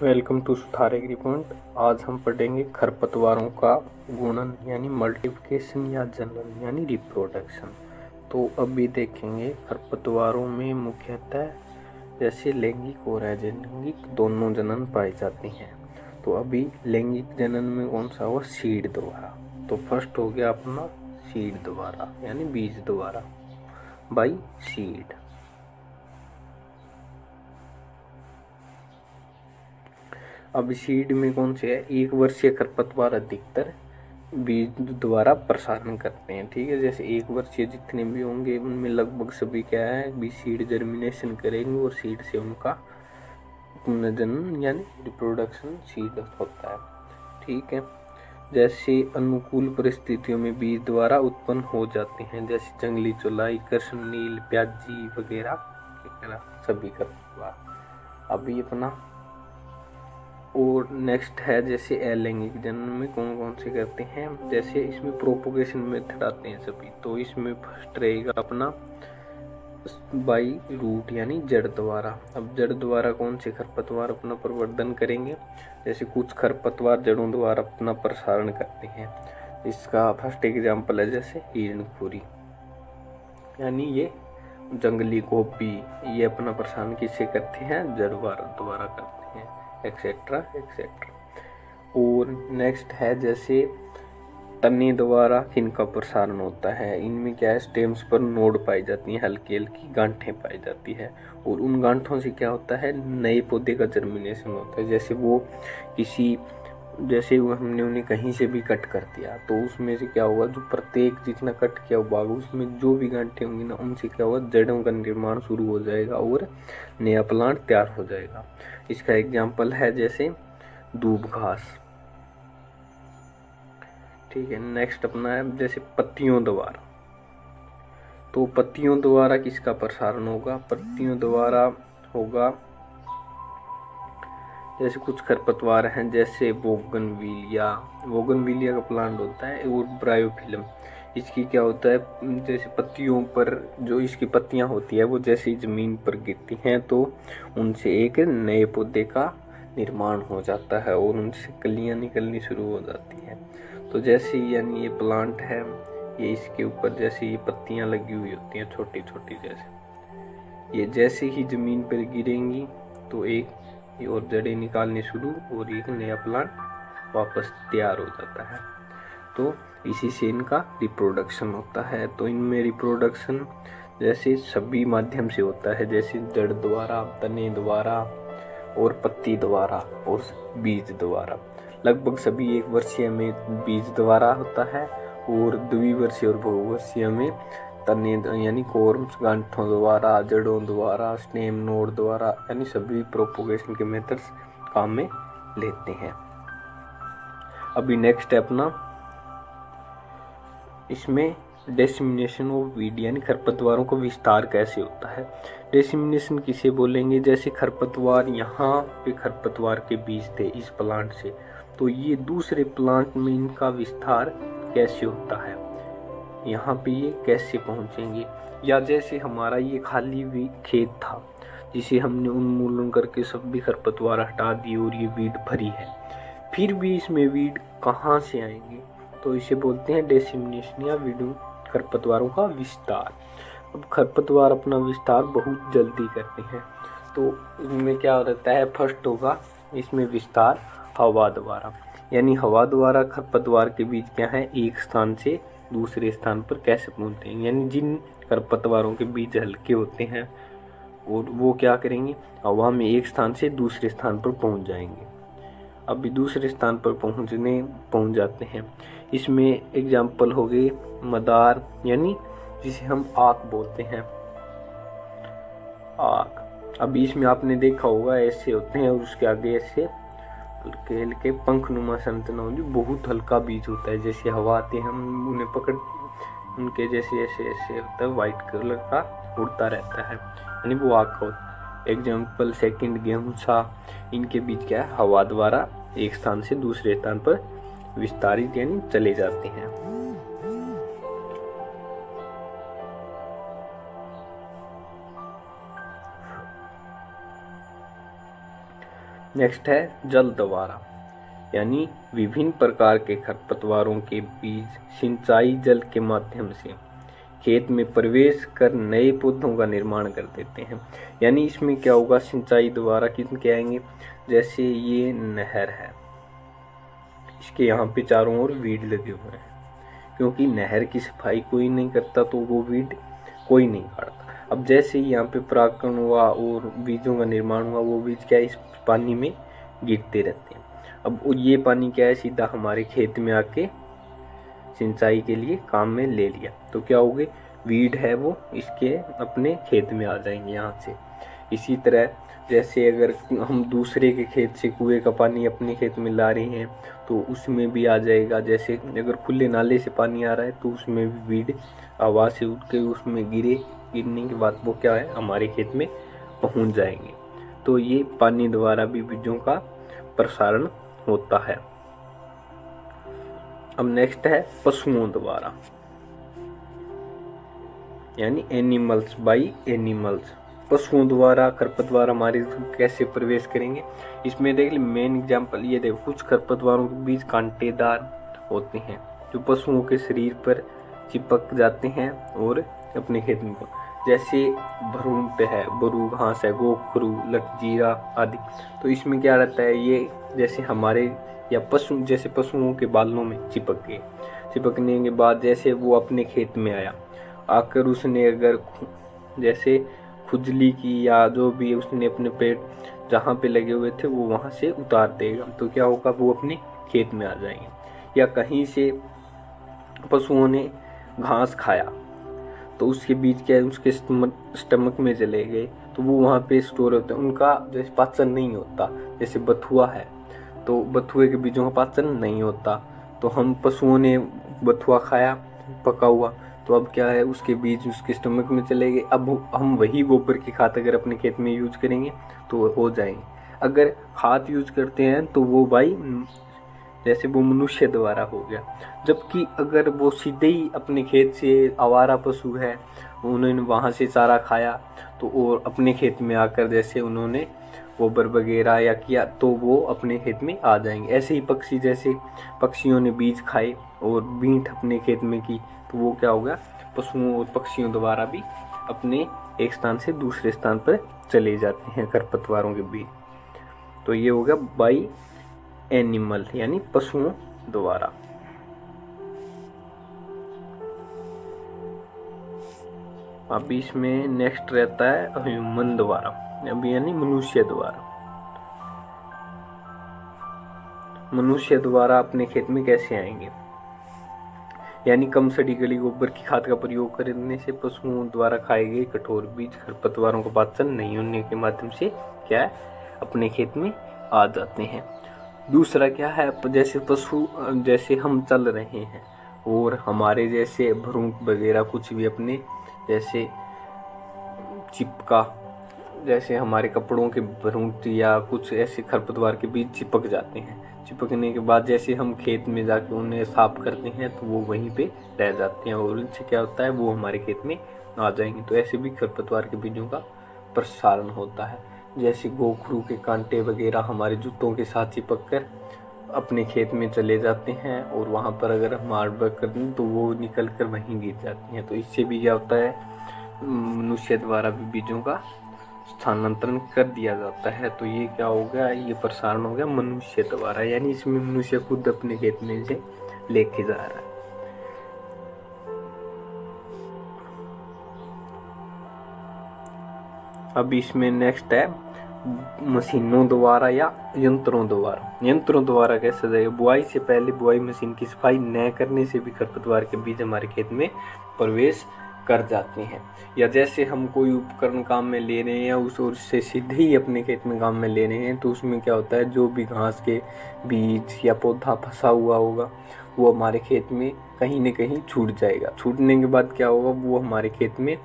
Welcome to सुधार agree point. आज हम पढ़ेंगे खरपतवारों का गुणन यानी मल्टीप्लिकेशन या जनन यानी रिप्रोडक्शन। तो अभी देखेंगे खरपतवारों में मुख्यतः जैसे लैंगिक और अजैंगिक दोनों जनन पाए जाते हैं। तो अभी लैंगिक जनन में कौन सा हुआ? सीड द्वारा। तो फर्स्ट हो गया अपना सीड द्वारा यानी बीज द्वारा, बाई सीड। अब सीड में कौन से है? एक वर्षीय खरपतवार अधिकतर बीज द्वारा प्रसारण करते हैं। ठीक है, जैसे एक वर्षीय जितने भी होंगे उनमें लगभग सभी क्या है, भी सीड जर्मिनेशन करेंगे और सीड से उनका पुनर्जनन यानी रिप्रोडक्शन सीड होता है। ठीक है, जैसे अनुकूल परिस्थितियों में बीज द्वारा उत्पन्न हो जाते हैं, जैसे जंगली चौलाई, कृष्ण नील, प्याजी वगैरह सभी खरपतवार। अभी अपना और नेक्स्ट है जैसे अलैंगिक जनन में कौन कौन से करते हैं, जैसे इसमें प्रोपोगेशन मेथड आते हैं सभी। तो इसमें फर्स्ट रहेगा अपना बाई रूट यानी जड़ द्वारा। अब जड़ द्वारा कौन से खरपतवार अपना प्रवर्धन करेंगे? जैसे कुछ खरपतवार जड़ों द्वारा अपना प्रसारण करते हैं। इसका फर्स्ट एग्जाम्पल है जैसे हिरणखुरी यानी ये जंगली गोभी, ये अपना प्रसारण किससे करते हैं? जड़ द्वारा करते हैं, एक्सेट्रा एक्सेट्रा। और नेक्स्ट है जैसे तने द्वारा किनका प्रसारण होता है? इनमें क्या है, स्टेम्स पर नोड पाई जाती हैं, हल्की हल्की गांठें पाई जाती है, और उन गांठों से क्या होता है, नए पौधे का जर्मिनेशन होता है। जैसे वो किसी जैसे वो हमने उन्हें कहीं से भी कट कर दिया तो उसमें से क्या होगा, जो प्रत्येक जितना कट किया हुआ उसमें जो भी गांठें होंगी ना, उनसे क्या होगा, जड़ों का निर्माण शुरू हो जाएगा और नया प्लांट तैयार हो जाएगा। इसका एग्जाम्पल है जैसे दूब घास। ठीक है, नेक्स्ट अपना है जैसे पत्तियों द्वारा। तो पत्तियों द्वारा किसका प्रसारण होगा? पत्तियों द्वारा होगा जैसे कुछ खरपतवार हैं जैसे बोगनविलिया का प्लांट होता है, और ब्रायोफिलम। इसकी क्या होता है, जैसे पत्तियों पर जो इसकी पत्तियां होती है वो जैसे जमीन पर गिरती हैं तो उनसे एक नए पौधे का निर्माण हो जाता है और उनसे कलियां निकलनी शुरू हो जाती हैं। तो जैसे यानी ये प्लांट है, ये इसके ऊपर जैसे ये पत्तियां लगी हुई होती हैं छोटी छोटी, जैसे ये जैसे ही जमीन पर गिरेंगी तो एक और जड़ें निकालने शुरू और एक नया प्लांट वापस तैयार हो जाता है। तो इसी से इनका रिप्रोडक्शन होता है। तो इनमें रिप्रोडक्शन जैसे सभी माध्यम से होता है, जैसे जड़ द्वारा, तने द्वारा और पत्ती द्वारा और बीज द्वारा। लगभग सभी एक वर्षीय में बीज द्वारा होता है और द्विवर्षीय और बहुवर्षीय में तने यानी कोर्म्स, गांठों द्वारा, जड़ों द्वारा, स्टेम नोड द्वारा, यानी सभी प्रोपोगेशन के मेथड्स काम में लेते हैं। अभी नेक्स्ट है अपना इसमें डिसेमिनेशन ऑफ वीड यानी खरपतवारों का विस्तार कैसे होता है। डिसेमिनेशन किसे बोलेंगे? जैसे खरपतवार, यहाँ पे खरपतवार के बीज थे इस प्लांट से, तो ये दूसरे प्लांट में इनका विस्तार कैसे होता है, यहाँ पे ये कैसे पहुँचेंगे। या जैसे हमारा ये खाली हुई खेत था जिसे हमने उन्मूलन करके सभी खरपतवार हटा दिए और ये वीड भरी है, फिर भी इसमें वीड कहाँ से आएंगे? तो इसे बोलते हैं डिसेमिनेशन या वीडिंग, खरपतवारों का विस्तार। अब खरपतवार अपना विस्तार बहुत जल्दी करते हैं, तो इनमें क्या रहता है, फर्स्ट होगा इसमें विस्तार हवा द्वारा, यानी हवा द्वारा खरपतवार के बीज क्या है, एक स्थान से दूसरे स्थान पर कैसे पहुंचते हैं। यानी जिन खरपतवारों के बीज हल्के होते हैं और वो क्या करेंगे, हवा में एक स्थान से दूसरे स्थान पर पहुंच जाएंगे। अभी दूसरे स्थान पर पहुंच जाते हैं। इसमें एग्जाम्पल हो गए मदार, यानी जिसे हम आक बोलते हैं, आक। अभी इसमें आपने देखा होगा ऐसे होते हैं और उसके आगे ऐसे हल्के हल्के पंखनुमा संरचना होती है, बहुत हल्का बीज होता है। जैसे हवा आती है हम उन्हें पकड़, उनके जैसे ऐसे ऐसे होता है, वाइट कलर का उड़ता रहता है, यानी वो आग होता है। एग्जाम्पल सेकंड गेहूं सा, इनके बीज क्या है, हवा द्वारा एक स्थान से दूसरे स्थान पर विस्तारित यानी चले जाते हैं। नेक्स्ट है जल द्वारा, यानी विभिन्न प्रकार के खरपतवारों के बीज सिंचाई जल के माध्यम से खेत में प्रवेश कर नए पौधों का निर्माण कर देते हैं। यानी इसमें क्या होगा, सिंचाई द्वारा किनके आएंगे, जैसे ये नहर है, इसके यहाँ पे चारों ओर वीड लगे हुए हैं, क्योंकि नहर की सफाई कोई नहीं करता तो वो वीड कोई नहीं काटता। अब जैसे ही यहाँ पे परागण हुआ और बीजों का निर्माण हुआ, वो बीज क्या है, इस पानी में गिरते रहते हैं। अब ये पानी क्या है, सीधा हमारे खेत में आके सिंचाई के लिए काम में ले लिया, तो क्या होगी, वीड है वो इसके अपने खेत में आ जाएंगे यहाँ से। इसी तरह जैसे अगर हम दूसरे के खेत से कुएं का पानी अपने खेत में ला रहे हैं तो उसमें भी आ जाएगा। जैसे अगर खुले नाले से पानी आ रहा है तो उसमें भी वीड हवा से उठ के उसमें गिरने के बाद वो क्या है, हमारे खेत में पहुँच जाएंगे। तो ये पानी द्वारा भी बीजों का प्रसारण होता है। अब नेक्स्ट है पशुओं द्वारा, यानी एनिमल्स बाय एनिमल्स। पशुओं द्वारा खरपतवार हमारे कैसे प्रवेश करेंगे, इसमें देख मेन एग्जांपल ये देखो, कुछ खरपतवारों के बीज कांटेदार होते हैं जो पशुओं के शरीर पर चिपक जाते हैं और अपने खेत में, जैसे भरूट है, बरू घास है, गोखरू, लटजीरा आदि। तो इसमें क्या रहता है, ये जैसे हमारे या पशु जैसे पशुओं के बालों में चिपक गए, चिपकने के बाद जैसे वो अपने खेत में आया, आकर उसने अगर जैसे खुजली की या जो भी उसने अपने पेट जहाँ पे लगे हुए थे वो वहाँ से उतार देगा, तो क्या होगा, वो अपने खेत में आ जाएंगे। या कहीं से पशुओं ने घास खाया तो उसके बीज क्या है, उसके स्टमक में चले गए तो वो वहाँ पे स्टोर होते हैं, उनका जैसे पाचन नहीं होता। जैसे बथुआ है तो बथुए के बीजों का पाचन नहीं होता, तो हम पशुओं ने बथुआ खाया पका हुआ, तो अब क्या है, उसके बीज उसके स्टमक में चले गए। अब हम वही गोबर की खाद अगर अपने खेत में यूज करेंगे तो हो जाएंगे। अगर खाद यूज करते हैं तो वो भाई जैसे वो मनुष्य द्वारा हो गया, जबकि अगर वो सीधे ही अपने खेत से आवारा पशु है, उन्होंने वहाँ से चारा खाया तो और अपने खेत में आकर जैसे उन्होंने गोबर वगैरह या किया तो वो अपने खेत में आ जाएंगे। ऐसे ही पक्षी, जैसे पक्षियों ने बीज खाए और बींट अपने खेत में की तो वो क्या होगा, पशुओं और पक्षियों द्वारा भी अपने एक स्थान से दूसरे स्थान पर चले जाते हैं खरपतवारों के बीज। तो ये होगा बाई एनिमल, यानी पशुओं द्वारा। अब इसमें नेक्स्ट रहता है ह्यूमन द्वारा, अभी यानी मनुष्य द्वारा। मनुष्य द्वारा अपने खेत में कैसे आएंगे, यानी कम सड़ी गली गोबर की खाद का प्रयोग करने से पशुओं द्वारा खाए गए कठोर बीज खरपतवारों को पाचन नहीं होने के माध्यम से क्या है, अपने खेत में आ जाते हैं। दूसरा क्या है, जैसे पशु जैसे हम चल रहे हैं और हमारे जैसे भरूट वगैरह कुछ भी अपने जैसे चिपका, जैसे हमारे कपड़ों के भरूट या कुछ ऐसे खरपतवार के बीज चिपक जाते हैं, चिपकने के बाद जैसे हम खेत में जाके उन्हें साफ करते हैं तो वो वहीं पे रह जाते हैं और उनसे क्या होता है, वो हमारे खेत में आ जाएंगे। तो ऐसे भी खरपतवार के बीजों का प्रसारण होता है। जैसे गोखरू के कांटे वगैरह हमारे जूतों के साथ चिपक कर अपने खेत में चले जाते हैं और वहाँ पर अगर हम हार्ड वर्क कर दें तो वो निकल कर वहीं गिर जाती हैं। तो इससे भी क्या होता है, मनुष्य द्वारा भी बीजों का स्थानांतरण कर दिया जाता है। तो ये क्या हो गया, ये प्रसारण हो गया मनुष्य द्वारा, यानी इसमें मनुष्य खुद अपने खेत में से लेके जा रहा है। अब इसमें नेक्स्ट है मशीनों द्वारा या यंत्रों द्वारा। यंत्रों द्वारा कैसे जाएगा, बुआई से पहले बुआई मशीन की सफाई न करने से भी खरपतवार के बीज हमारे खेत में प्रवेश कर जाते हैं। या जैसे हम कोई उपकरण काम में ले रहे हैं उससे सीधे ही अपने खेत में काम में ले रहे हैं तो उसमें क्या होता है, जो भी घास के बीज या पौधा फंसा हुआ होगा वो हमारे खेत में कहीं न कहीं छूट जाएगा। छूटने के बाद क्या होगा, वो हमारे खेत में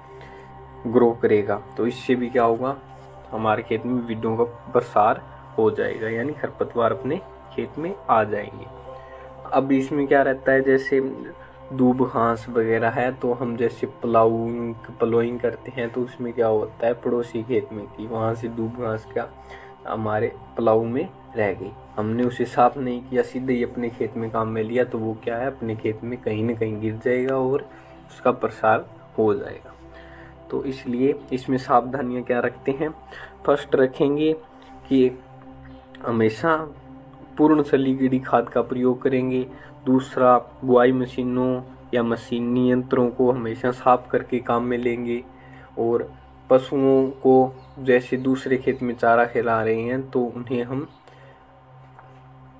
ग्रो करेगा। तो इससे भी क्या होगा, हमारे खेत में बीजों का प्रसार हो जाएगा, यानी खरपतवार अपने खेत में आ जाएंगे। अब इसमें क्या रहता है, जैसे दूब घास वगैरह है तो हम जैसे प्लोइंग करते हैं तो उसमें क्या होता है, पड़ोसी खेत में की वहाँ से दूब घास का हमारे प्लाऊ में रह गई, हमने उसे साफ नहीं किया, सीधे ही अपने खेत में काम में लिया, तो वो क्या है, अपने खेत में कहीं ना कहीं गिर जाएगा और उसका प्रसार हो जाएगा। तो इसलिए इसमें सावधानियां क्या रखते हैं, फर्स्ट रखेंगे कि हमेशा पूर्ण सलीगढ़ी खाद का प्रयोग करेंगे। दूसरा, बुआई मशीनों या मशीनी यंत्रों को हमेशा साफ करके काम में लेंगे। और पशुओं को जैसे दूसरे खेत में चारा खिला रहे हैं तो उन्हें हम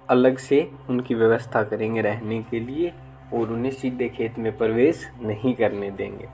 अलग से उनकी व्यवस्था करेंगे रहने के लिए, और उन्हें सीधे खेत में प्रवेश नहीं करने देंगे।